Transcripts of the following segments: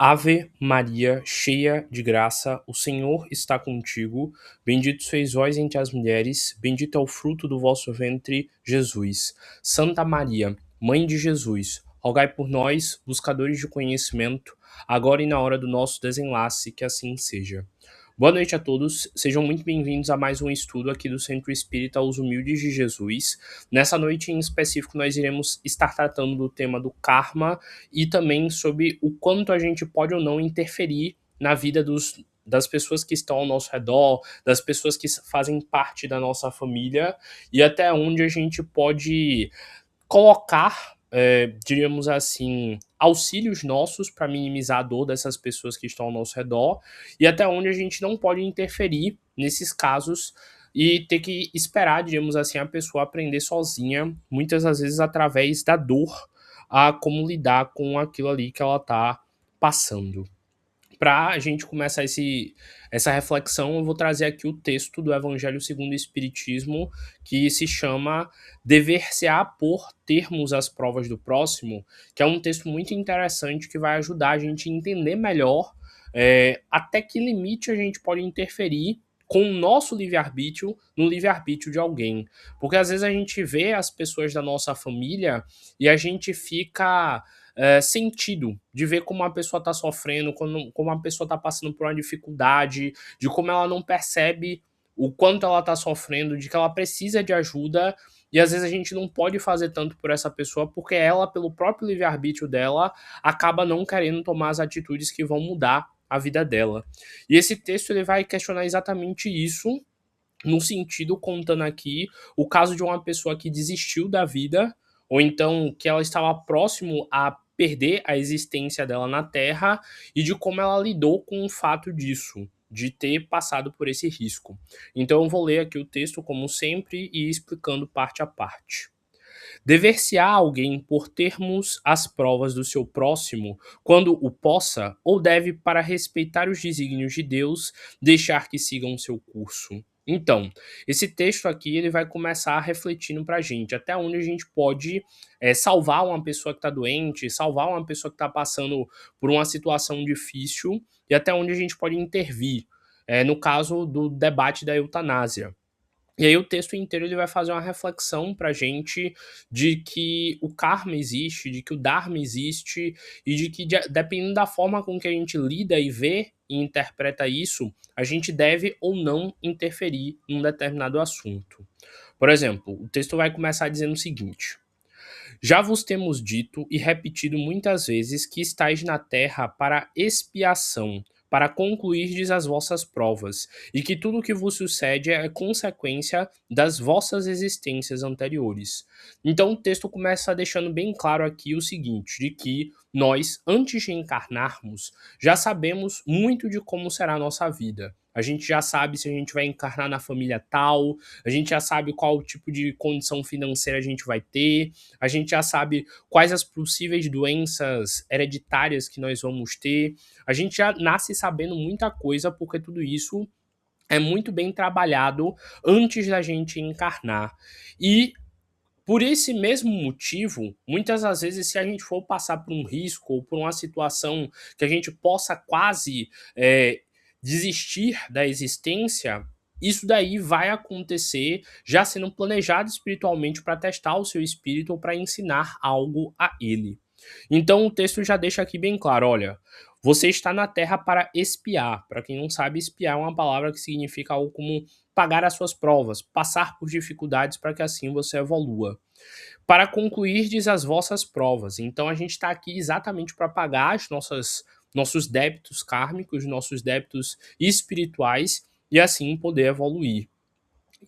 Ave Maria, cheia de graça, o Senhor está contigo. Bendito sois vós entre as mulheres, bendito é o fruto do vosso ventre, Jesus. Santa Maria, Mãe de Jesus, rogai por nós, buscadores de conhecimento, agora e na hora do nosso desenlace, que assim seja. Boa noite a todos, sejam muito bem-vindos a mais um estudo aqui do Centro Espírita Os Humildes de Jesus. Nessa noite em específico nós iremos estar tratando do tema do karma e também sobre o quanto a gente pode ou não interferir na vida das pessoas que estão ao nosso redor, das pessoas que fazem parte da nossa família e até onde a gente pode colocar, diríamos assim, auxílios nossos para minimizar a dor dessas pessoas que estão ao nosso redor e até onde a gente não pode interferir nesses casos e ter que esperar, diríamos assim, a pessoa aprender sozinha, muitas das vezes através da dor, a como lidar com aquilo ali que ela está passando. Para a gente começar essa reflexão, eu vou trazer aqui o texto do Evangelho segundo o Espiritismo, que se chama Dever-se-á por termos as provas do próximo, que é um texto muito interessante que vai ajudar a gente a entender melhor até que limite a gente pode interferir com o nosso livre-arbítrio no livre-arbítrio de alguém. Porque às vezes a gente vê as pessoas da nossa família e a gente fica sentido de ver como uma pessoa está sofrendo, como uma pessoa está passando por uma dificuldade, de como ela não percebe o quanto ela está sofrendo, de que ela precisa de ajuda, e às vezes a gente não pode fazer tanto por essa pessoa, porque ela, pelo próprio livre-arbítrio dela, acaba não querendo tomar as atitudes que vão mudar a vida dela. E esse texto ele vai questionar exatamente isso, no sentido contando aqui o caso de uma pessoa que desistiu da vida, ou então que ela estava próximo a perder a existência dela na Terra e de como ela lidou com o fato disso, de ter passado por esse risco. Então eu vou ler aqui o texto como sempre e explicando parte a parte. Dever-se-á alguém por termos as provas do seu próximo, quando o possa, ou deve, para respeitar os desígnios de Deus, deixar que sigam seu curso? Então, esse texto aqui ele vai começar refletindo para a gente até onde a gente pode salvar uma pessoa que está doente, salvar uma pessoa que está passando por uma situação difícil e até onde a gente pode intervir. No caso do debate da eutanásia. E aí o texto inteiro ele vai fazer uma reflexão pra gente de que o karma existe, de que o dharma existe e de que dependendo da forma com que a gente lida e vê e interpreta isso, a gente deve ou não interferir num determinado assunto. Por exemplo, o texto vai começar dizendo o seguinte: já vos temos dito e repetido muitas vezes que estáis na terra para expiação, para concluirdes as vossas provas, e que tudo o que vos sucede é consequência das vossas existências anteriores. Então o texto começa deixando bem claro aqui o seguinte, de que nós, antes de encarnarmos, já sabemos muito de como será a nossa vida. A gente já sabe se a gente vai encarnar na família tal, a gente já sabe qual tipo de condição financeira a gente vai ter, a gente já sabe quais as possíveis doenças hereditárias que nós vamos ter. A gente já nasce sabendo muita coisa, porque tudo isso é muito bem trabalhado antes da gente encarnar. E por esse mesmo motivo, muitas das vezes, se a gente for passar por um risco ou por uma situação que a gente possa quase desistir da existência, isso daí vai acontecer já sendo planejado espiritualmente para testar o seu espírito ou para ensinar algo a ele. Então o texto já deixa aqui bem claro, olha, você está na Terra para espiar. Para quem não sabe, espiar é uma palavra que significa algo como pagar as suas provas, passar por dificuldades para que assim você evolua. Para concluirdes as vossas provas. Então a gente está aqui exatamente para pagar nossos débitos kármicos, nossos débitos espirituais e assim poder evoluir.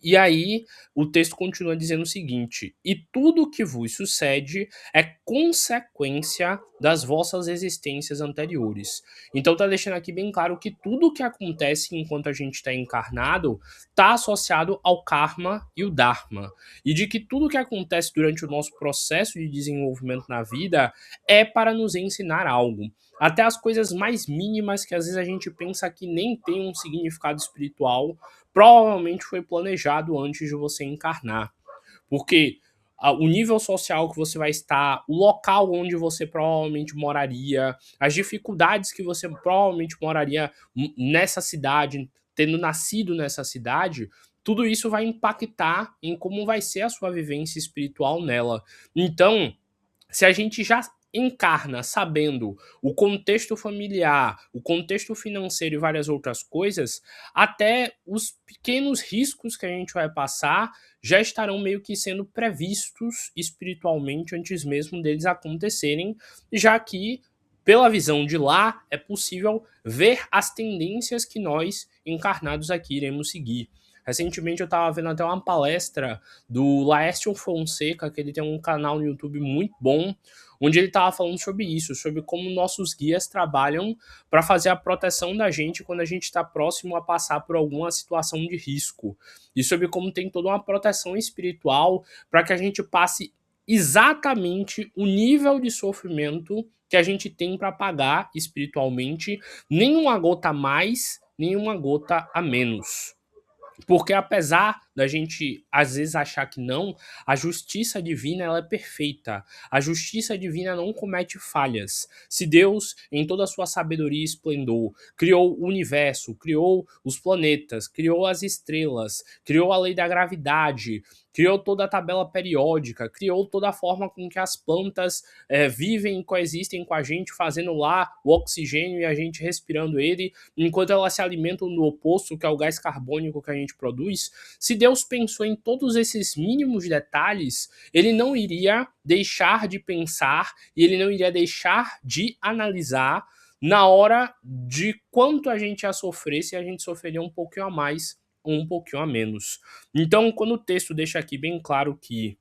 E aí, o texto continua dizendo o seguinte: e tudo que vos sucede é consequência das vossas existências anteriores. Então tá deixando aqui bem claro que tudo que acontece enquanto a gente está encarnado está associado ao karma e o dharma. E de que tudo que acontece durante o nosso processo de desenvolvimento na vida é para nos ensinar algo. Até as coisas mais mínimas que às vezes a gente pensa que nem tem um significado espiritual, provavelmente foi planejado antes de você encarnar. Porque o nível social que você vai estar, o local onde você provavelmente moraria, as dificuldades que você provavelmente moraria nessa cidade, tendo nascido nessa cidade, tudo isso vai impactar em como vai ser a sua vivência espiritual nela. Então, se a gente já encarna sabendo o contexto familiar, o contexto financeiro e várias outras coisas, até os pequenos riscos que a gente vai passar já estarão meio que sendo previstos espiritualmente antes mesmo deles acontecerem, já que pela visão de lá é possível ver as tendências que nós encarnados aqui iremos seguir. Recentemente eu estava vendo até uma palestra do Laércio Fonseca, que ele tem um canal no YouTube muito bom, onde ele estava falando sobre isso, sobre como nossos guias trabalham para fazer a proteção da gente quando a gente está próximo a passar por alguma situação de risco. E sobre como tem toda uma proteção espiritual para que a gente passe exatamente o nível de sofrimento que a gente tem para pagar espiritualmente, nenhuma gota a mais, nenhuma gota a menos. Porque apesar da gente às vezes achar que não, a justiça divina ela é perfeita. A justiça divina não comete falhas. Se Deus, em toda a sua sabedoria e esplendor, criou o universo, criou os planetas, criou as estrelas, criou a lei da gravidade, criou toda a tabela periódica, criou toda a forma com que as plantas vivem e coexistem com a gente, fazendo lá o oxigênio e a gente respirando ele, enquanto elas se alimentam do oposto, que é o gás carbônico que a gente produz. Se Deus pensou em todos esses mínimos detalhes, ele não iria deixar de pensar e ele não iria deixar de analisar na hora de quanto a gente ia sofrer, se a gente sofreria um pouquinho a mais ou um pouquinho a menos. Então, quando o texto deixa aqui bem claro que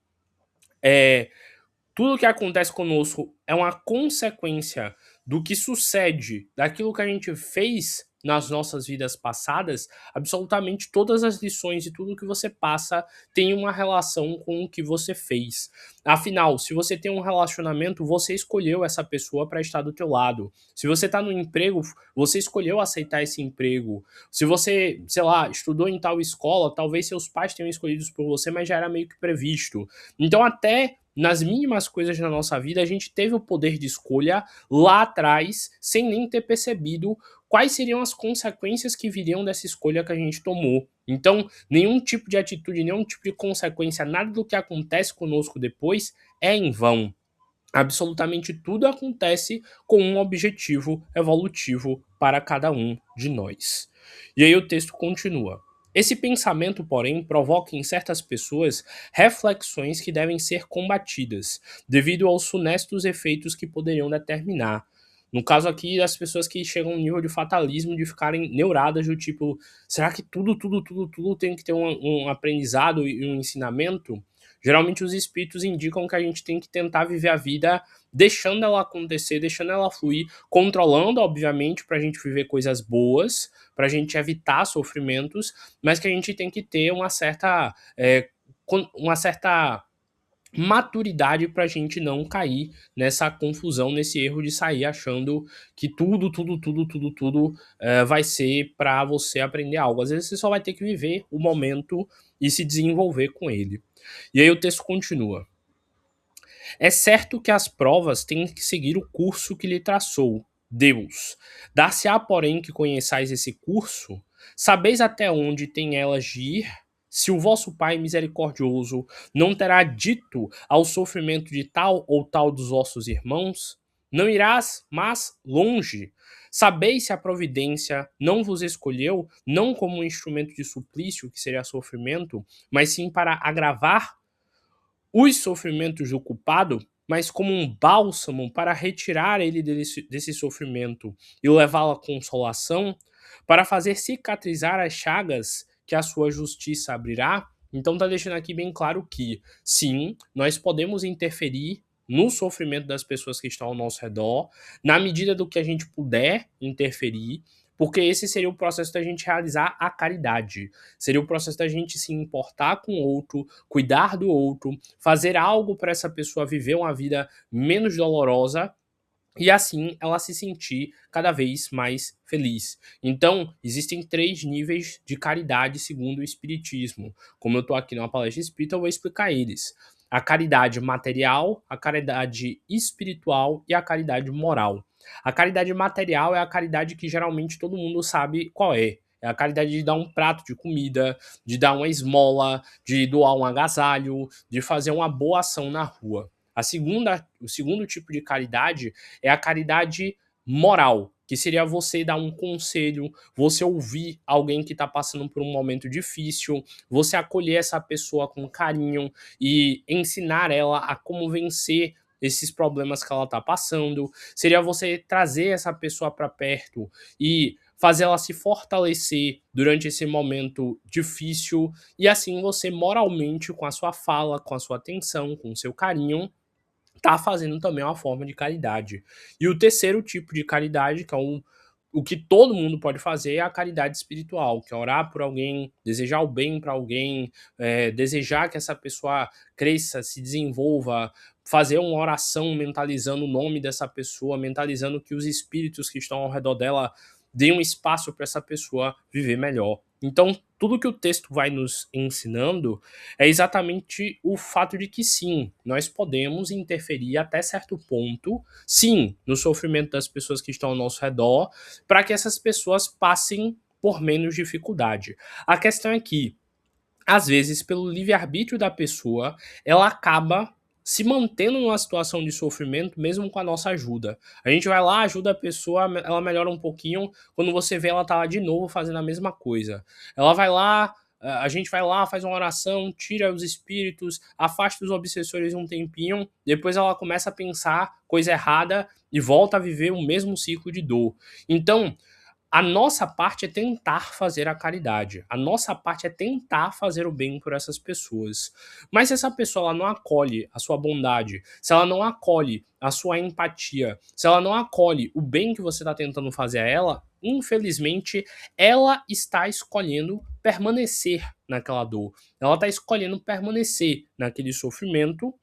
tudo que acontece conosco é uma consequência do que sucede, daquilo que a gente fez nas nossas vidas passadas, absolutamente todas as lições e tudo que você passa tem uma relação com o que você fez. Afinal, se você tem um relacionamento, você escolheu essa pessoa para estar do teu lado. Se você está no emprego, você escolheu aceitar esse emprego. Se você, sei lá, estudou em tal escola, talvez seus pais tenham escolhido por você, mas já era meio que previsto. Então, até nas mínimas coisas da nossa vida, a gente teve o poder de escolha lá atrás, sem nem ter percebido quais seriam as consequências que viriam dessa escolha que a gente tomou. Então, nenhum tipo de atitude, nenhum tipo de consequência, nada do que acontece conosco depois é em vão. Absolutamente tudo acontece com um objetivo evolutivo para cada um de nós. E aí o texto continua. Esse pensamento, porém, provoca em certas pessoas reflexões que devem ser combatidas, devido aos funestos efeitos que poderiam determinar. No caso aqui, das pessoas que chegam a um nível de fatalismo, de ficarem neuradas do tipo, será que tudo tem que ter um aprendizado e um ensinamento? Geralmente os espíritos indicam que a gente tem que tentar viver a vida deixando ela acontecer, deixando ela fluir, controlando, obviamente, para a gente viver coisas boas, para a gente evitar sofrimentos, mas que a gente tem que ter uma certa maturidade para a gente não cair nessa confusão, nesse erro de sair achando que tudo vai ser para você aprender algo. Às vezes você só vai ter que viver o momento e se desenvolver com ele. E aí o texto continua. É certo que as provas têm que seguir o curso que lhe traçou Deus. Dar-se-á, porém, que conheçais esse curso, sabeis até onde tem elas de ir? Se o vosso Pai misericordioso não terá dito ao sofrimento de tal ou tal dos vossos irmãos, não irás, mas longe. Sabeis se a providência não vos escolheu, não como um instrumento de suplício, que seria sofrimento, mas sim para agravar os sofrimentos do culpado, mas como um bálsamo para retirar ele desse sofrimento e levá-lo à consolação, para fazer cicatrizar as chagas que a sua justiça abrirá. Então está deixando aqui bem claro que, sim, nós podemos interferir no sofrimento das pessoas que estão ao nosso redor, na medida do que a gente puder interferir, porque esse seria o processo da gente realizar a caridade. Seria o processo da gente se importar com o outro, cuidar do outro, fazer algo para essa pessoa viver uma vida menos dolorosa e assim ela se sentir cada vez mais feliz. Então, existem 3 níveis de caridade segundo o Espiritismo. Como eu estou aqui numa palestra espírita, eu vou explicar eles. a caridade material, a caridade espiritual e a caridade moral. A caridade material é a caridade que geralmente todo mundo sabe qual é. É a caridade de dar um prato de comida, de dar uma esmola, de doar um agasalho, de fazer uma boa ação na rua. O segundo tipo de caridade é a caridade moral, que seria você dar um conselho, você ouvir alguém que está passando por um momento difícil, você acolher essa pessoa com carinho e ensinar ela a como vencer esses problemas que ela está passando. Seria você trazer essa pessoa para perto e fazer ela se fortalecer durante esse momento difícil e assim você moralmente com a sua fala, com a sua atenção, com o seu carinho, tá fazendo também uma forma de caridade. E o terceiro tipo de caridade, que é o que todo mundo pode fazer, é a caridade espiritual, que é orar por alguém, desejar o bem para alguém, desejar que essa pessoa cresça, se desenvolva, fazer uma oração mentalizando o nome dessa pessoa, mentalizando que os espíritos que estão ao redor dela deem um espaço para essa pessoa viver melhor. Então, tudo que o texto vai nos ensinando é exatamente o fato de que sim, nós podemos interferir até certo ponto, sim, no sofrimento das pessoas que estão ao nosso redor, para que essas pessoas passem por menos dificuldade. A questão é que, às vezes, pelo livre-arbítrio da pessoa, ela acaba se mantendo numa situação de sofrimento mesmo com a nossa ajuda. A gente vai lá, ajuda a pessoa, ela melhora um pouquinho, quando você vê ela tá lá de novo fazendo a mesma coisa. Ela vai lá, a gente vai lá, faz uma oração, tira os espíritos, afasta os obsessores um tempinho, depois ela começa a pensar coisa errada e volta a viver o mesmo ciclo de dor. Então, a nossa parte é tentar fazer a caridade. A nossa parte é tentar fazer o bem por essas pessoas. Mas se essa pessoa ela não acolhe a sua bondade, se ela não acolhe a sua empatia, se ela não acolhe o bem que você está tentando fazer a ela, infelizmente, ela está escolhendo permanecer naquela dor. Ela está escolhendo permanecer naquele sofrimento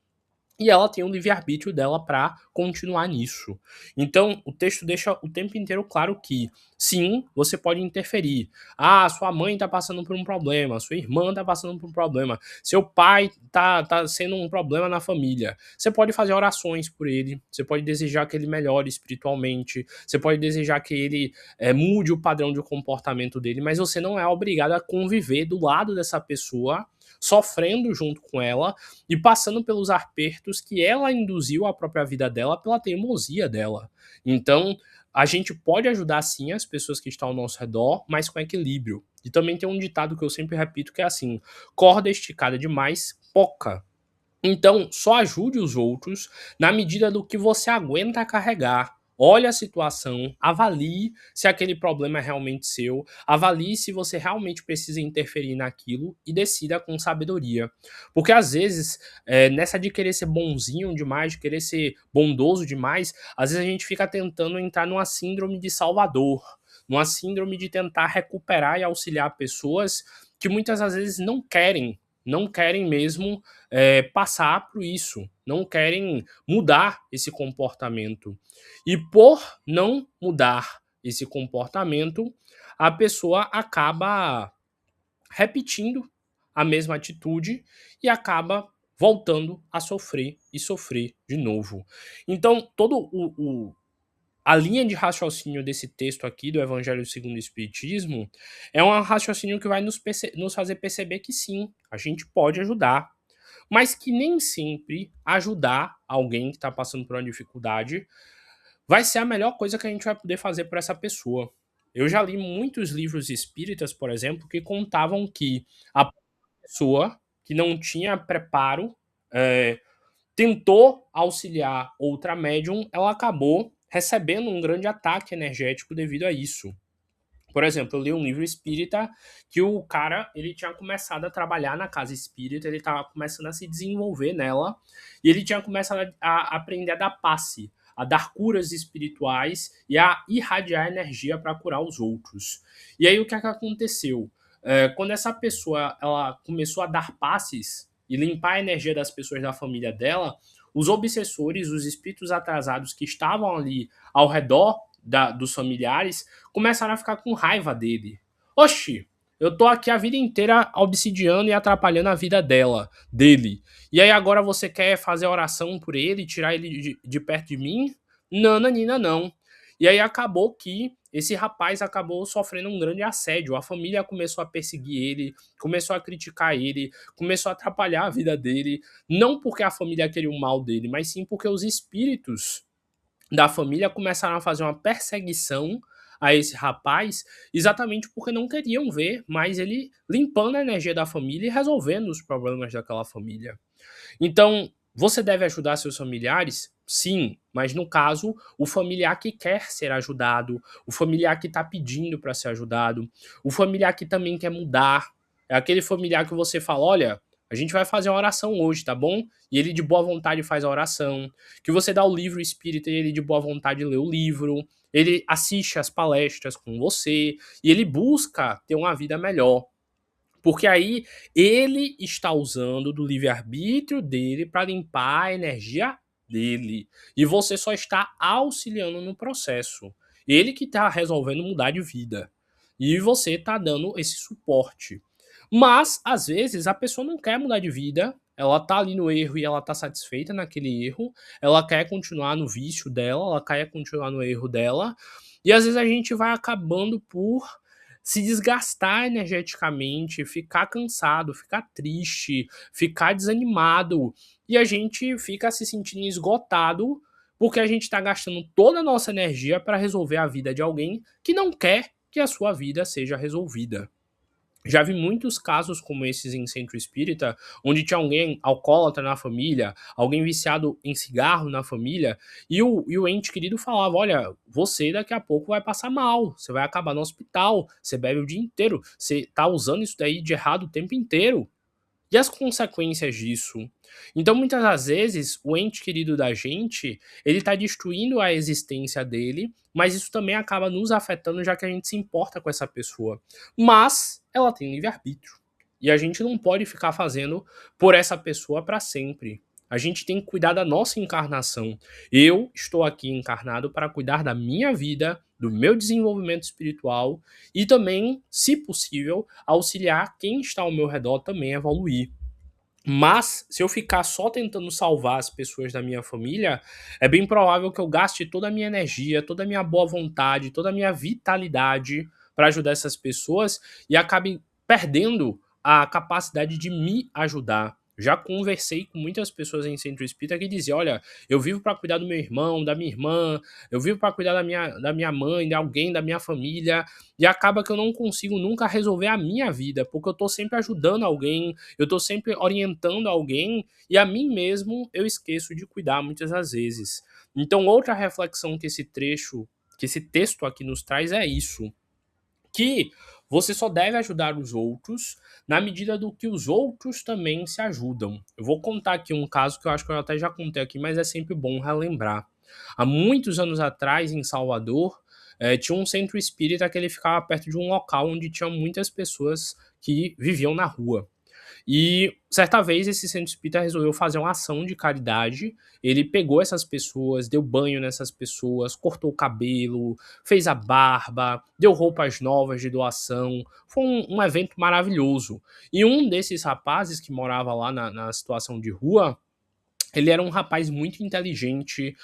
e ela tem o livre-arbítrio dela para continuar nisso. Então, o texto deixa o tempo inteiro claro que, sim, você pode interferir. Ah, sua mãe está passando por um problema, sua irmã está passando por um problema, seu pai tá sendo um problema na família. Você pode fazer orações por ele, você pode desejar que ele melhore espiritualmente, você pode desejar que ele mude o padrão de comportamento dele, mas você não é obrigado a conviver do lado dessa pessoa, sofrendo junto com ela e passando pelos apertos que ela induziu à própria vida dela pela teimosia dela. Então, a gente pode ajudar sim as pessoas que estão ao nosso redor, mas com equilíbrio. E também tem um ditado que eu sempre repito que é assim: corda esticada demais, poca. Então, só ajude os outros na medida do que você aguenta carregar. Olhe a situação, avalie se aquele problema é realmente seu, avalie se você realmente precisa interferir naquilo e decida com sabedoria. Porque às vezes, nessa de querer ser bonzinho demais, de querer ser bondoso demais, às vezes a gente fica tentando entrar numa síndrome de salvador, numa síndrome de tentar recuperar e auxiliar pessoas que muitas das vezes não querem mesmo passar por isso, não querem mudar esse comportamento. E por não mudar esse comportamento, a pessoa acaba repetindo a mesma atitude e acaba voltando a sofrer e sofrer de novo. Então, a linha de raciocínio desse texto aqui do Evangelho segundo o Espiritismo é um raciocínio que vai nos fazer perceber que sim, a gente pode ajudar, mas que nem sempre ajudar alguém que está passando por uma dificuldade vai ser a melhor coisa que a gente vai poder fazer por essa pessoa. Eu já li muitos livros espíritas, por exemplo, que contavam que a pessoa que não tinha preparo tentou auxiliar outra médium, ela acabou recebendo um grande ataque energético devido a isso. Por exemplo, eu li um livro espírita que o cara, ele tinha começado a trabalhar na casa espírita, ele estava começando a se desenvolver nela, e ele tinha começado a aprender a dar passe, a dar curas espirituais e a irradiar energia para curar os outros. E aí o que é que aconteceu? Quando essa pessoa ela começou a dar passes e limpar a energia das pessoas da família dela, os obsessores, os espíritos atrasados que estavam ali ao redor dos familiares, começaram a ficar com raiva dele. Oxi, Eu tô aqui a vida inteira obsidiando e atrapalhando a vida dele. E aí agora você quer fazer oração por ele, tirar ele de perto de mim? Não, Nanina, não. E aí acabou que esse rapaz acabou sofrendo um grande assédio. A família começou a perseguir ele, começou a criticar ele, começou a atrapalhar a vida dele. Não porque a família queria o mal dele, mas sim porque os espíritos da família começaram a fazer uma perseguição a esse rapaz, exatamente porque não queriam ver mais ele limpando a energia da família e resolvendo os problemas daquela família. Então, você deve ajudar seus familiares? Sim, mas no caso, o familiar que quer ser ajudado, o familiar que está pedindo para ser ajudado, o familiar que também quer mudar. É aquele familiar que você fala: olha, a gente vai fazer uma oração hoje, tá bom? E ele de boa vontade faz a oração. Que você dá o livro espírita e ele de boa vontade lê o livro. Ele assiste as palestras com você e ele busca ter uma vida melhor. Porque aí ele está usando do livre-arbítrio dele para limpar a energia dele. E você só está auxiliando no processo. Ele que está resolvendo mudar de vida. E você está dando esse suporte. Mas, às vezes, a pessoa não quer mudar de vida. Ela tá ali no erro e ela tá satisfeita naquele erro. Ela quer continuar no vício dela, ela quer continuar no erro dela. E às vezes a gente vai acabando por se desgastar energeticamente, ficar cansado, ficar triste, ficar desanimado. E a gente fica se sentindo esgotado porque a gente está gastando toda a nossa energia para resolver a vida de alguém que não quer que a sua vida seja resolvida. Já vi muitos casos como esses em centro espírita, onde tinha alguém alcoólatra na família, alguém viciado em cigarro na família, e o ente querido falava: olha, você daqui a pouco vai passar mal, você vai acabar no hospital, você bebe o dia inteiro, você tá usando isso daí de errado o tempo inteiro. E as consequências disso? Então, muitas das vezes, o ente querido da gente, ele está destruindo a existência dele, mas isso também acaba nos afetando, já que a gente se importa com essa pessoa. Mas ela tem livre-arbítrio. E a gente não pode ficar fazendo por essa pessoa para sempre. A gente tem que cuidar da nossa encarnação. Eu estou aqui encarnado para cuidar da minha vida, do meu desenvolvimento espiritual e também, se possível, auxiliar quem está ao meu redor também a evoluir. Mas, se eu ficar só tentando salvar as pessoas da minha família, é bem provável que eu gaste toda a minha energia, toda a minha boa vontade, toda a minha vitalidade para ajudar essas pessoas e acabe perdendo a capacidade de me ajudar. Já conversei com muitas pessoas em centro espírita que diziam: olha, eu vivo para cuidar do meu irmão, da minha irmã, eu vivo para cuidar da minha mãe, de alguém da minha família, e acaba que eu não consigo nunca resolver a minha vida, porque eu estou sempre ajudando alguém, eu estou sempre orientando alguém e a mim mesmo eu esqueço de cuidar muitas das vezes. Então, outra reflexão que esse trecho, que esse texto aqui nos traz é isso, que você só deve ajudar os outros na medida do que os outros também se ajudam. Eu vou contar aqui um caso que eu acho que eu até já contei aqui, mas é sempre bom relembrar. Há muitos anos atrás, em Salvador, tinha um centro espírita que ele ficava perto de um local onde tinham muitas pessoas que viviam na rua. E certa vez esse centro espírita resolveu fazer uma ação de caridade. Ele pegou essas pessoas, deu banho nessas pessoas, cortou o cabelo, fez a barba, deu roupas novas de doação. Foi um evento maravilhoso. E um desses rapazes que morava lá na situação de rua, ele era um rapaz muito inteligente,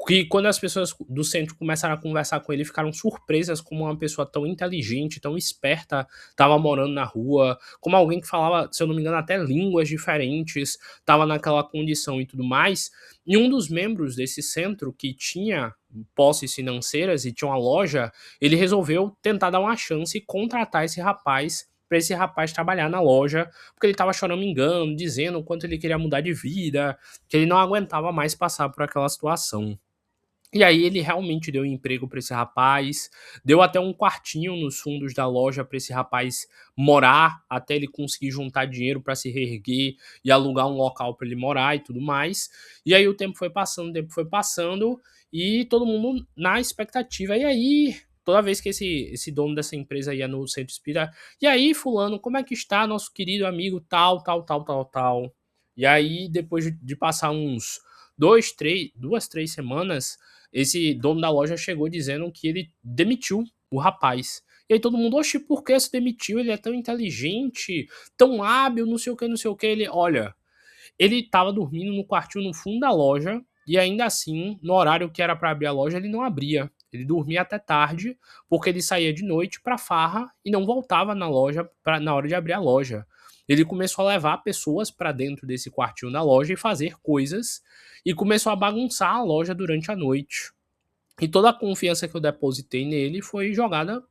que quando as pessoas do centro começaram a conversar com ele, ficaram surpresas como uma pessoa tão inteligente, tão esperta, estava morando na rua, como alguém que falava, se eu não me engano, até línguas diferentes, estava naquela condição e tudo mais. E um dos membros desse centro, que tinha posses financeiras e tinha uma loja, ele resolveu tentar dar uma chance e contratar esse rapaz para esse rapaz trabalhar na loja, porque ele estava choramingando, dizendo o quanto ele queria mudar de vida, que ele não aguentava mais passar por aquela situação. E aí ele realmente deu emprego para esse rapaz, deu até um quartinho nos fundos da loja para esse rapaz morar, até ele conseguir juntar dinheiro para se reerguer e alugar um local para ele morar e tudo mais. E aí o tempo foi passando e todo mundo na expectativa. E aí, toda vez que esse dono dessa empresa ia no centro espírita, e aí, fulano, como é que está nosso querido amigo tal, tal, tal, tal, tal. E aí, depois de passar uns 2, 3 semanas, esse dono da loja chegou dizendo que ele demitiu o rapaz. E aí todo mundo: "Oxe, por que se demitiu? Ele é tão inteligente, tão hábil, não sei o que, não sei o que". Ele: "Olha, ele estava dormindo no quartinho no fundo da loja e ainda assim, no horário que era para abrir a loja, ele não abria. Ele dormia até tarde, porque ele saía de noite pra farra e não voltava na loja na hora de abrir a loja. Ele começou a levar pessoas para dentro desse quartinho da loja e fazer coisas e começou a bagunçar a loja durante a noite. E toda a confiança que eu depositei nele foi jogada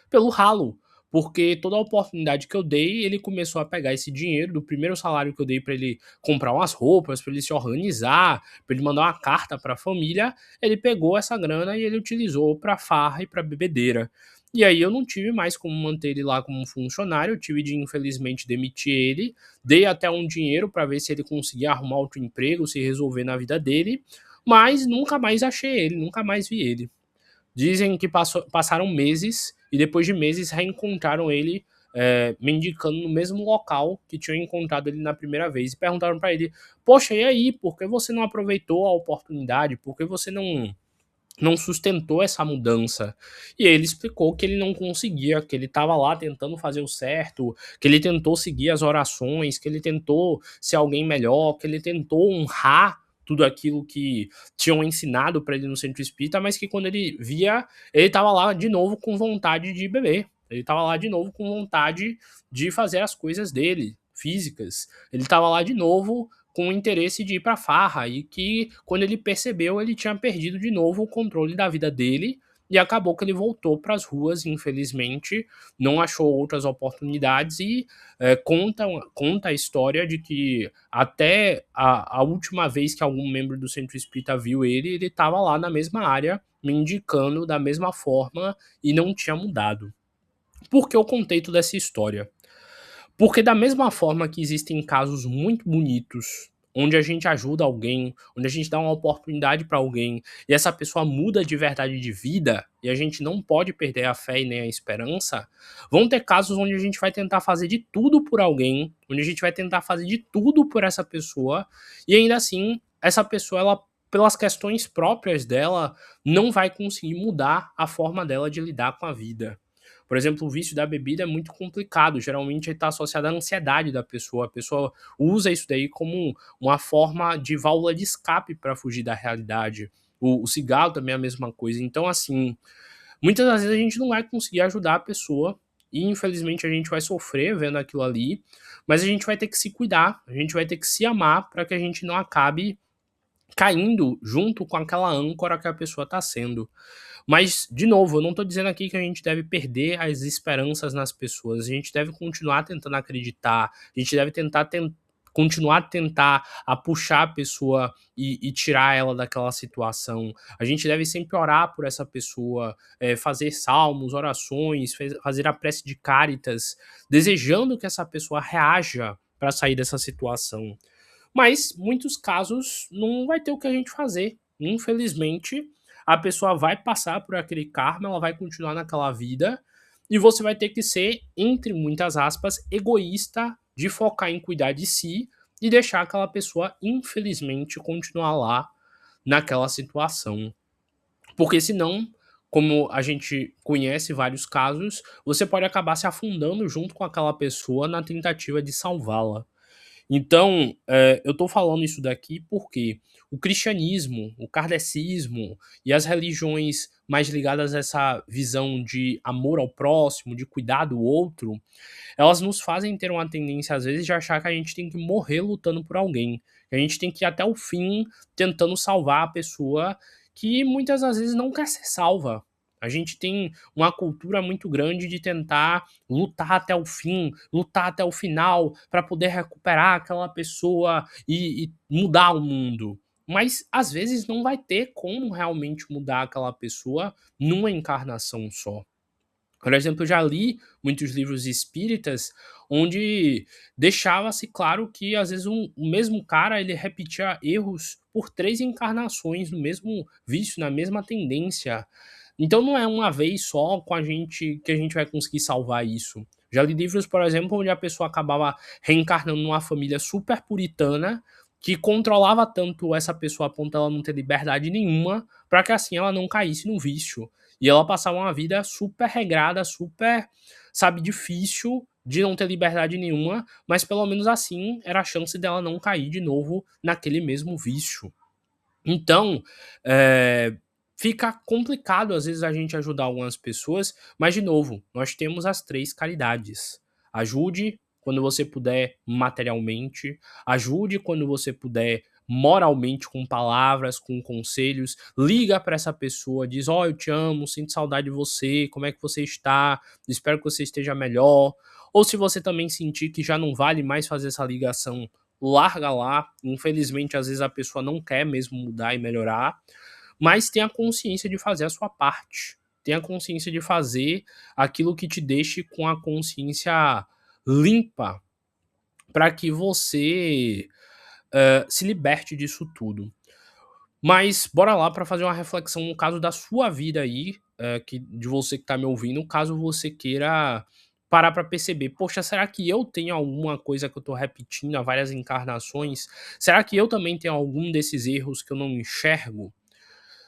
pelo ralo, porque toda a oportunidade que eu dei, ele começou a pegar esse dinheiro do primeiro salário que eu dei para ele comprar umas roupas, para ele se organizar, para ele mandar uma carta para a família, ele pegou essa grana e ele utilizou para farra e para bebedeira. E aí eu não tive mais como manter ele lá como um funcionário, eu tive de infelizmente demitir ele, dei até um dinheiro para ver se ele conseguia arrumar outro emprego, se resolver na vida dele, mas nunca mais achei ele, nunca mais vi ele. Dizem que passaram meses e depois de meses reencontraram ele mendicando no mesmo local que tinham encontrado ele na primeira vez. E perguntaram para ele: "Poxa, e aí? Por que você não aproveitou a oportunidade? Por que você não sustentou essa mudança?" E ele explicou que ele não conseguia, que ele estava lá tentando fazer o certo, que ele tentou seguir as orações, que ele tentou ser alguém melhor, que ele tentou honrar tudo aquilo que tinham ensinado para ele no centro espírita, mas que quando ele via, ele estava lá de novo com vontade de beber. Ele estava lá de novo com vontade de fazer as coisas dele, físicas. Ele estava lá de novo com o interesse de ir pra farra e que quando ele percebeu, ele tinha perdido de novo o controle da vida dele e acabou que ele voltou para as ruas, infelizmente, não achou outras oportunidades e conta a história de que até a última vez que algum membro do centro espírita viu ele estava lá na mesma área, me indicando da mesma forma e não tinha mudado. Por que eu contei toda essa história? Porque da mesma forma que existem casos muito bonitos, onde a gente ajuda alguém, onde a gente dá uma oportunidade para alguém, e essa pessoa muda de verdade de vida, e a gente não pode perder a fé e nem a esperança, vão ter casos onde a gente vai tentar fazer de tudo por alguém, onde a gente vai tentar fazer de tudo por essa pessoa, e ainda assim, essa pessoa, ela, pelas questões próprias dela, não vai conseguir mudar a forma dela de lidar com a vida. Por exemplo, o vício da bebida é muito complicado, geralmente ele está associado à ansiedade da pessoa, a pessoa usa isso daí como uma forma de válvula de escape para fugir da realidade. O cigarro também é a mesma coisa. Então, assim, muitas das vezes a gente não vai conseguir ajudar a pessoa e infelizmente a gente vai sofrer vendo aquilo ali, mas a gente vai ter que se cuidar, a gente vai ter que se amar para que a gente não acabe caindo junto com aquela âncora que a pessoa está sendo. Mas, de novo, eu não estou dizendo aqui que a gente deve perder as esperanças nas pessoas. A gente deve continuar tentando acreditar. A gente deve continuar a tentar a puxar a pessoa e tirar ela daquela situação. A gente deve sempre orar por essa pessoa, fazer salmos, orações, fazer a prece de cáritas, desejando que essa pessoa reaja para sair dessa situação. Mas muitos casos não vai ter o que a gente fazer. Infelizmente, a pessoa vai passar por aquele karma, ela vai continuar naquela vida e você vai ter que ser, entre muitas aspas, egoísta de focar em cuidar de si e deixar aquela pessoa, infelizmente, continuar lá naquela situação. Porque senão, como a gente conhece vários casos, você pode acabar se afundando junto com aquela pessoa na tentativa de salvá-la. Então, eu estou falando isso daqui porque o cristianismo, o kardecismo e as religiões mais ligadas a essa visão de amor ao próximo, de cuidar do outro, elas nos fazem ter uma tendência, às vezes, de achar que a gente tem que morrer lutando por alguém, que a gente tem que ir até o fim tentando salvar a pessoa que muitas das vezes não quer ser salva. A gente tem uma cultura muito grande de tentar lutar até o fim, lutar até o final, para poder recuperar aquela pessoa e mudar o mundo. Mas às vezes não vai ter como realmente mudar aquela pessoa numa encarnação só. Por exemplo, eu já li muitos livros espíritas onde deixava-se claro que às vezes o mesmo cara ele repetia erros por 3 encarnações no mesmo vício, na mesma tendência. Então não é uma vez só com a gente que a gente vai conseguir salvar isso. Já li livros, por exemplo, onde a pessoa acabava reencarnando numa família super puritana que controlava tanto essa pessoa a ponto dela não ter liberdade nenhuma, para que assim ela não caísse no vício. E ela passava uma vida super regrada, super, sabe, difícil, de não ter liberdade nenhuma, mas pelo menos assim era a chance dela não cair de novo naquele mesmo vício. Então, fica complicado às vezes a gente ajudar algumas pessoas, mas de novo, nós temos as 3 caridades. Ajude quando você puder materialmente, ajude quando você puder moralmente com palavras, com conselhos, liga para essa pessoa, diz: "Ó, eu te amo, sinto saudade de você, como é que você está? Espero que você esteja melhor". Ou se você também sentir que já não vale mais fazer essa ligação, larga lá. Infelizmente, às vezes a pessoa não quer mesmo mudar e melhorar, mas tenha consciência de fazer a sua parte. Tenha consciência de fazer aquilo que te deixe com a consciência limpa para que você se liberte disso tudo. Mas bora lá para fazer uma reflexão no caso da sua vida aí, de você que tá me ouvindo, caso você queira parar para perceber: "Poxa, será que eu tenho alguma coisa que eu tô repetindo há várias encarnações? Será que eu também tenho algum desses erros que eu não enxergo?".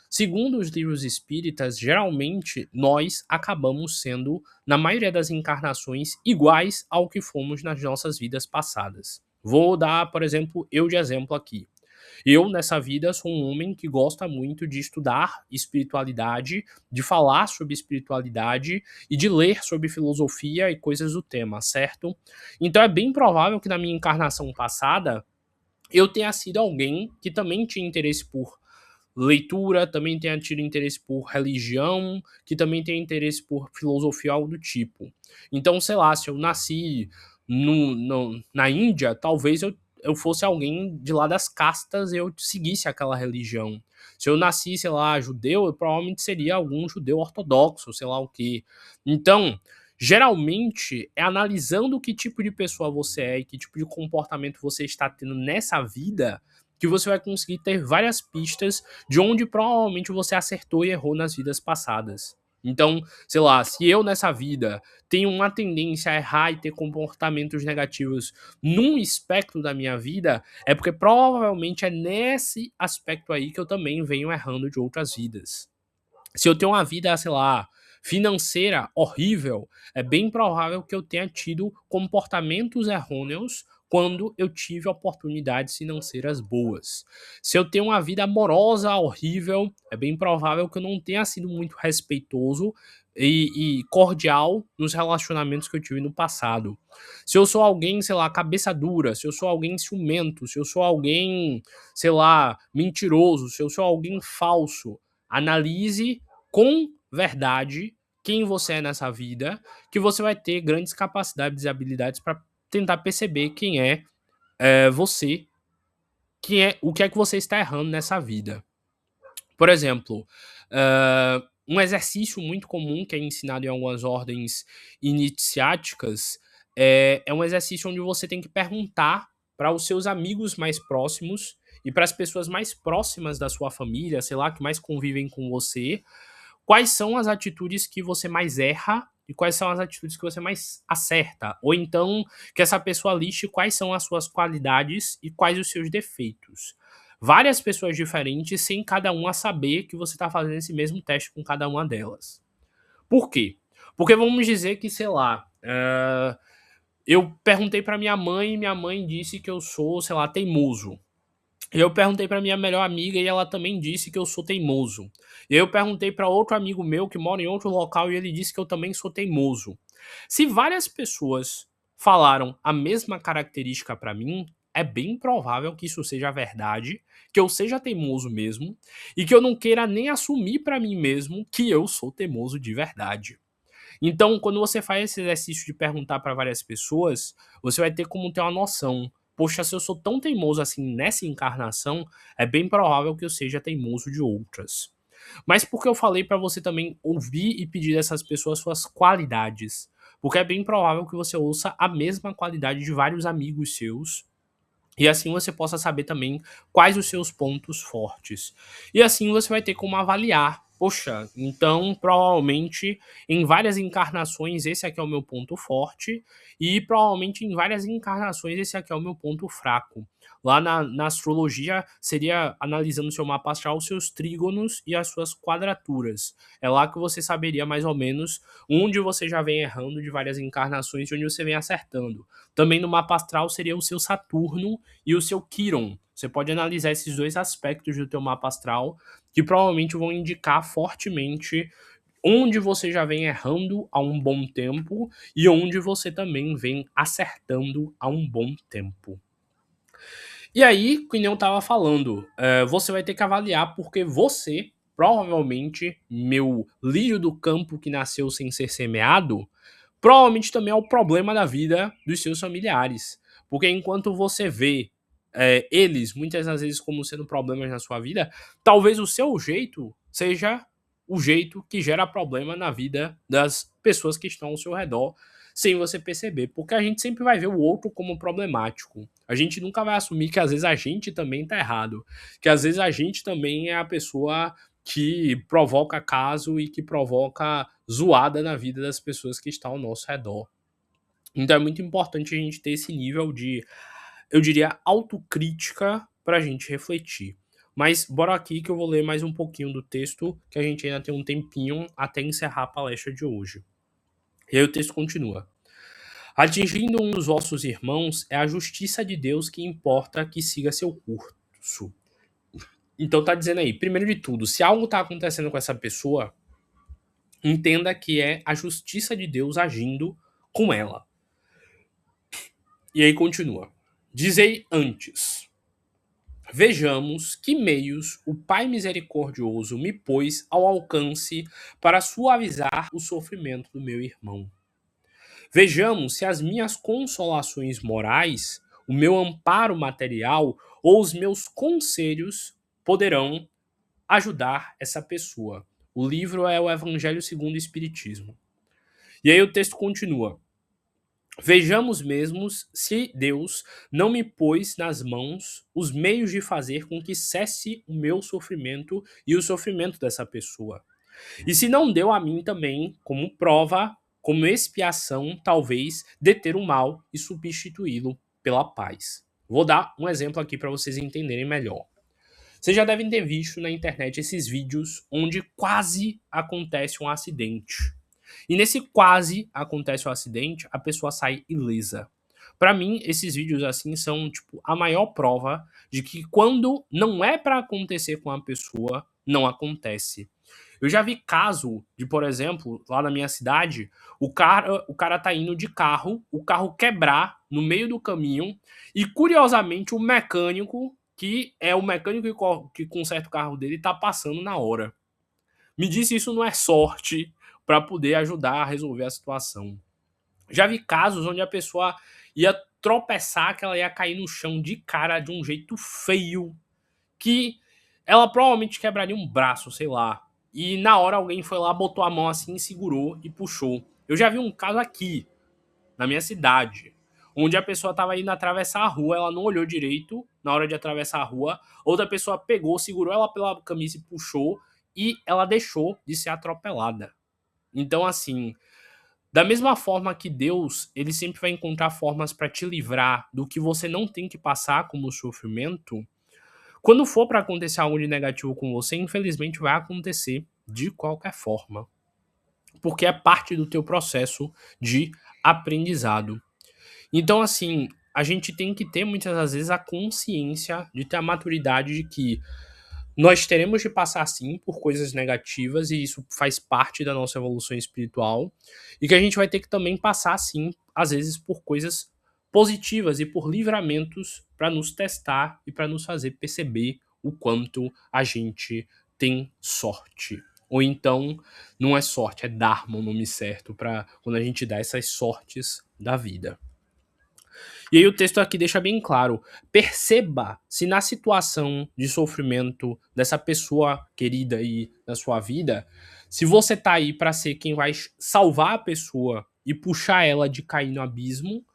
Segundo os livros espíritas, geralmente nós acabamos sendo, na maioria das encarnações, iguais ao que fomos nas nossas vidas passadas. Vou dar, por exemplo, eu de exemplo aqui. Eu, nessa vida, sou um homem que gosta muito de estudar espiritualidade, de falar sobre espiritualidade e de ler sobre filosofia e coisas do tema, certo? Então é bem provável que na minha encarnação passada eu tenha sido alguém que também tinha interesse por leitura, também tenha tido interesse por religião, que também tenha interesse por filosofia, algo do tipo. Então, sei lá, se eu nasci na Índia, talvez eu fosse alguém de lá das castas e eu seguisse aquela religião. Se eu nasci, sei lá, judeu, eu provavelmente seria algum judeu ortodoxo, sei lá o quê. Então, geralmente, é analisando que tipo de pessoa você é e que tipo de comportamento você está tendo nessa vida que você vai conseguir ter várias pistas de onde provavelmente você acertou e errou nas vidas passadas. Então, sei lá, se eu nessa vida tenho uma tendência a errar e ter comportamentos negativos num aspecto da minha vida, é porque provavelmente é nesse aspecto aí que eu também venho errando de outras vidas. Se eu tenho uma vida, sei lá, financeira horrível, é bem provável que eu tenha tido comportamentos errôneos quando eu tive oportunidades financeiras boas. Se eu tenho uma vida amorosa horrível, é bem provável que eu não tenha sido muito respeitoso e cordial nos relacionamentos que eu tive no passado. Se eu sou alguém, sei lá, cabeça dura, se eu sou alguém ciumento, se eu sou alguém, sei lá, mentiroso, se eu sou alguém falso, analise com verdade quem você é nessa vida, que você vai ter grandes capacidades e habilidades para tentar perceber quem você, o que é que você está errando nessa vida. Por exemplo, um exercício muito comum que é ensinado em algumas ordens iniciáticas é um exercício onde você tem que perguntar para os seus amigos mais próximos e para as pessoas mais próximas da sua família, sei lá, que mais convivem com você, quais são as atitudes que você mais erra e quais são as atitudes que você mais acerta. Ou então que essa pessoa liste quais são as suas qualidades e quais os seus defeitos. Várias pessoas diferentes, sem cada uma saber que você está fazendo esse mesmo teste com cada uma delas. Por quê? Porque vamos dizer que, sei lá, eu perguntei para minha mãe e minha mãe disse que eu sou, sei lá, teimoso. Eu perguntei pra minha melhor amiga e ela também disse que eu sou teimoso. E eu perguntei pra outro amigo meu que mora em outro local e ele disse que eu também sou teimoso. Se várias pessoas falaram a mesma característica pra mim, é bem provável que isso seja verdade, que eu seja teimoso mesmo e que eu não queira nem assumir pra mim mesmo que eu sou teimoso de verdade. Então, quando você faz esse exercício de perguntar para várias pessoas, você vai ter como ter uma noção. Poxa, se eu sou tão teimoso assim nessa encarnação, é bem provável que eu seja teimoso de outras. Mas por que eu falei para você também ouvir e pedir dessas pessoas suas qualidades? Porque é bem provável que você ouça a mesma qualidade de vários amigos seus e assim você possa saber também quais os seus pontos fortes. E assim você vai ter como avaliar. Poxa, então provavelmente em várias encarnações esse aqui é o meu ponto forte, e provavelmente em várias encarnações esse aqui é o meu ponto fraco. Lá na astrologia seria analisando seu mapa astral, os seus trígonos e as suas quadraturas. É lá que você saberia mais ou menos onde você já vem errando de várias encarnações e onde você vem acertando. Também no mapa astral seria o seu Saturno e o seu Quiron. Você pode analisar esses dois aspectos do teu mapa astral que provavelmente vão indicar fortemente onde você já vem errando há um bom tempo e onde você também vem acertando há um bom tempo. E aí, que nem eu tava falando, você vai ter que avaliar porque você, provavelmente, meu lírio do campo que nasceu sem ser semeado, provavelmente também é o problema da vida dos seus familiares. Porque enquanto você vê eles, muitas das vezes, como sendo problemas na sua vida, talvez o seu jeito seja o jeito que gera problema na vida das pessoas que estão ao seu redor, sem você perceber. Porque a gente sempre vai ver o outro como problemático. A gente nunca vai assumir que às vezes a gente também tá errado. Que às vezes a gente também é a pessoa que provoca caso e que provoca zoada na vida das pessoas que estão ao nosso redor. Então é muito importante a gente ter esse nível de, eu diria, autocrítica para a gente refletir. Mas bora aqui que eu vou ler mais um pouquinho do texto, que a gente ainda tem um tempinho até encerrar a palestra de hoje. E aí o texto continua. Atingindo um dos vossos irmãos, é a justiça de Deus que importa que siga seu curso. Então tá dizendo aí, primeiro de tudo, se algo tá acontecendo com essa pessoa, entenda que é a justiça de Deus agindo com ela. E aí continua. Dizei antes, vejamos que meios o Pai misericordioso me pôs ao alcance para suavizar o sofrimento do meu irmão. Vejamos se as minhas consolações morais, o meu amparo material ou os meus conselhos poderão ajudar essa pessoa. O livro é o Evangelho segundo o Espiritismo. E aí o texto continua. Vejamos mesmo se Deus não me pôs nas mãos os meios de fazer com que cesse o meu sofrimento e o sofrimento dessa pessoa. E se não deu a mim também, como prova, como expiação, talvez, deter o mal e substituí-lo pela paz. Vou dar um exemplo aqui para vocês entenderem melhor. Vocês já devem ter visto na internet esses vídeos onde quase acontece um acidente. E nesse quase acontece o acidente, a pessoa sai ilesa. Pra mim, esses vídeos assim são tipo a maior prova de que quando não é pra acontecer com a pessoa, não acontece. Eu já vi caso de, por exemplo, lá na minha cidade, o cara tá indo de carro, o carro quebrar no meio do caminho e curiosamente o mecânico, que é o mecânico que conserta o carro dele, tá passando na hora. Me disse isso não é sorte para poder ajudar a resolver a situação. Já vi casos onde a pessoa ia tropeçar, que ela ia cair no chão de cara de um jeito feio, que ela provavelmente quebraria um braço, sei lá. E na hora alguém foi lá, botou a mão assim, segurou e puxou. Eu já vi um caso aqui, na minha cidade, onde a pessoa estava indo atravessar a rua, ela não olhou direito na hora de atravessar a rua, outra pessoa pegou, segurou ela pela camisa e puxou, e ela deixou de ser atropelada. Então, assim, da mesma forma que Deus, ele sempre vai encontrar formas para te livrar do que você não tem que passar como sofrimento, quando for para acontecer algo de negativo com você, infelizmente vai acontecer de qualquer forma, porque é parte do teu processo de aprendizado. Então, assim, a gente tem que ter muitas das vezes a consciência de ter a maturidade de que nós teremos de passar sim por coisas negativas e isso faz parte da nossa evolução espiritual e que a gente vai ter que também passar sim, às vezes, por coisas positivas e por livramentos para nos testar e para nos fazer perceber o quanto a gente tem sorte. Ou então, não é sorte, é Dharma o nome certo para quando a gente dá essas sortes da vida. E aí o texto aqui deixa bem claro, perceba se na situação de sofrimento dessa pessoa querida aí na sua vida, se você tá aí para ser quem vai salvar a pessoa e puxar ela de cair no abismo,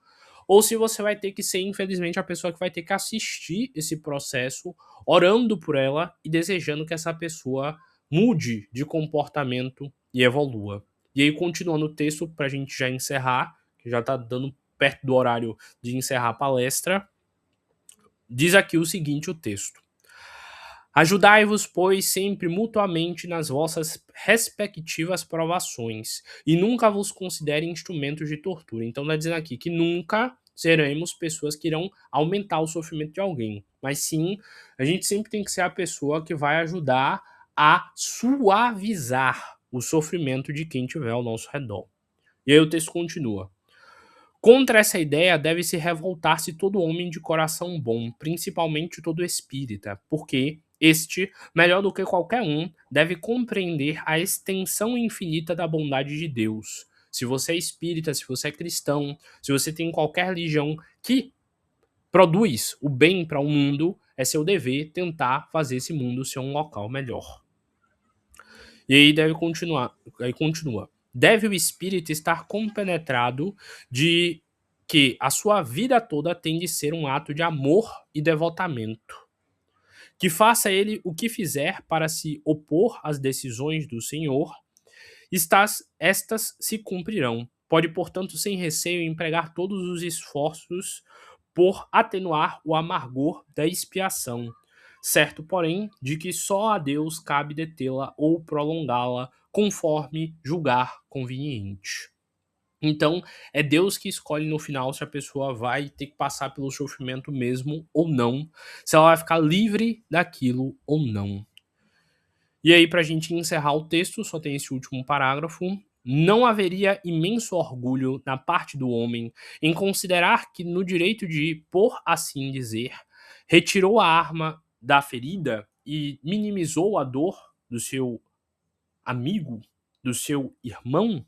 ou se você vai ter que ser, infelizmente, a pessoa que vai ter que assistir esse processo, orando por ela e desejando que essa pessoa mude de comportamento e evolua. E aí, continuando o texto, para a gente já encerrar, que já está dando perto do horário de encerrar a palestra, diz aqui o seguinte, o texto. Ajudai-vos, pois, sempre mutuamente nas vossas respectivas provações, e nunca vos considerem instrumentos de tortura. Então, está dizendo aqui que nunca seremos pessoas que irão aumentar o sofrimento de alguém, mas sim, a gente sempre tem que ser a pessoa que vai ajudar a suavizar o sofrimento de quem tiver ao nosso redor. E aí o texto continua. Contra essa ideia deve-se revoltar-se todo homem de coração bom, principalmente todo espírita, porque este, melhor do que qualquer um, deve compreender a extensão infinita da bondade de Deus. Se você é espírita, se você é cristão, se você tem qualquer religião que produz o bem para o mundo, é seu dever tentar fazer esse mundo ser um local melhor. E aí continua. Deve o espírito estar compenetrado de que a sua vida toda tem de ser um ato de amor e devotamento. Que faça ele o que fizer para se opor às decisões do Senhor, estas se cumprirão. Pode, portanto, sem receio, empregar todos os esforços por atenuar o amargor da expiação, certo, porém, de que só a Deus cabe detê-la ou prolongá-la, conforme julgar conveniente. Então, é Deus que escolhe no final se a pessoa vai ter que passar pelo sofrimento mesmo ou não, se ela vai ficar livre daquilo ou não. E aí, para a gente encerrar o texto, só tem esse último parágrafo. Não haveria imenso orgulho na parte do homem em considerar que, no direito de, por assim dizer, retirou a arma da ferida e minimizou a dor do seu amigo, do seu irmão,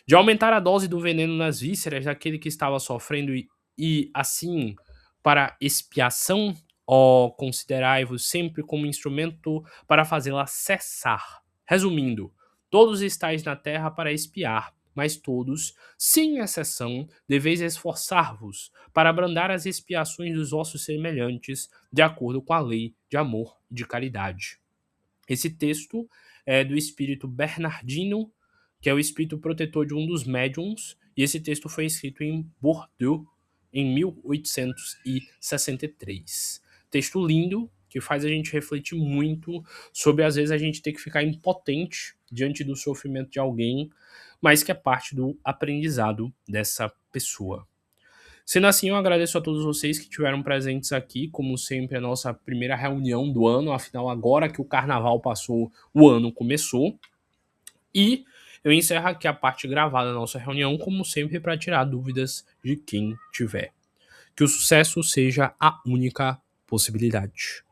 de aumentar a dose do veneno nas vísceras daquele que estava sofrendo e assim, para expiação, ó, considerai-vos sempre como instrumento para fazê-la cessar. Resumindo, todos estáis na terra para expiar, mas todos, sem exceção, deveis esforçar-vos para abrandar as expiações dos vossos semelhantes, de acordo com a lei de amor e de caridade. Esse texto é do espírito Bernardino, que é o espírito protetor de um dos médiums, e esse texto foi escrito em Bordeaux em 1863. Texto lindo, que faz a gente refletir muito sobre, às vezes, a gente ter que ficar impotente diante do sofrimento de alguém, mas que é parte do aprendizado dessa pessoa. Sendo assim, eu agradeço a todos vocês que estiveram presentes aqui, como sempre, a nossa primeira reunião do ano, afinal, agora que o carnaval passou, o ano começou. E eu encerro aqui a parte gravada da nossa reunião, como sempre, para tirar dúvidas de quem tiver. Que o sucesso seja a única possibilidade.